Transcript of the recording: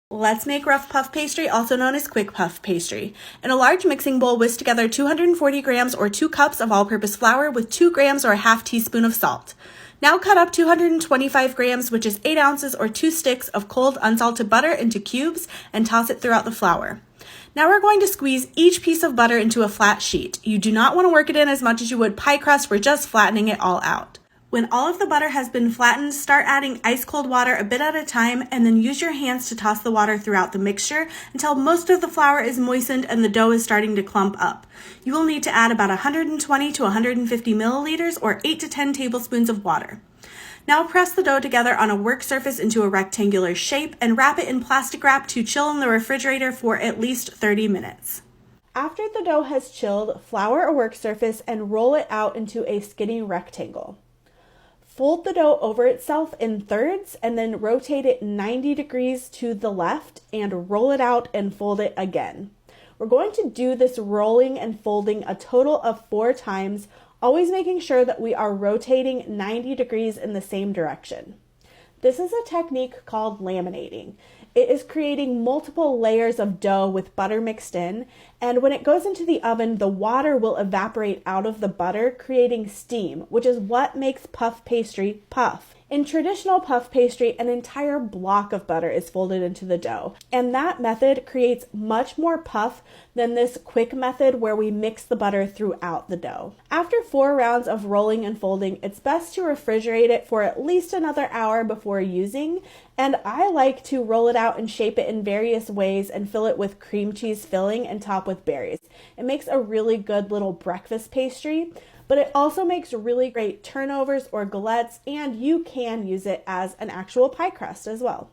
Let's make rough puff pastry, also known as quick puff pastry. In a large mixing bowl, whisk together 240 grams or 2 cups of all-purpose flour with 2 grams or a half teaspoon of salt. Now cut up 225 grams, which is 8 ounces or 2 sticks of cold unsalted butter into cubes and toss it throughout the flour. Now we're going to squeeze each piece of butter into a flat sheet. You do not want to work it in as much as you would pie crust, we're just flattening it all out. When all of the butter has been flattened, start adding ice cold water a bit at a time and then use your hands to toss the water throughout the mixture until most of the flour is moistened and the dough is starting to clump up. You will need to add about 120 to 150 milliliters or 8 to 10 tablespoons of water. Now press the dough together on a work surface into a rectangular shape and wrap it in plastic wrap to chill in the refrigerator for at least 30 minutes. After the dough has chilled, flour a work surface and roll it out into a skinny rectangle. Fold the dough over itself in thirds and then rotate it 90 degrees to the left and roll it out and fold it again. We're going to do this rolling and folding a total of 4 times, always making sure that we are rotating 90 degrees in the same direction. This is a technique called laminating. It is creating multiple layers of dough with butter mixed in, and when it goes into the oven, the water will evaporate out of the butter, creating steam, which is what makes puff pastry puff. In traditional puff pastry, an entire block of butter is folded into the dough, and that method creates much more puff than this quick method where we mix the butter throughout the dough. After 4 rounds of rolling and folding, it's best to refrigerate it for at least another hour before using, and I like to roll it out and shape it in various ways and fill it with cream cheese filling and top with berries. It makes a really good little breakfast pastry, but it also makes really great turnovers or galettes, and you can use it as an actual pie crust as well.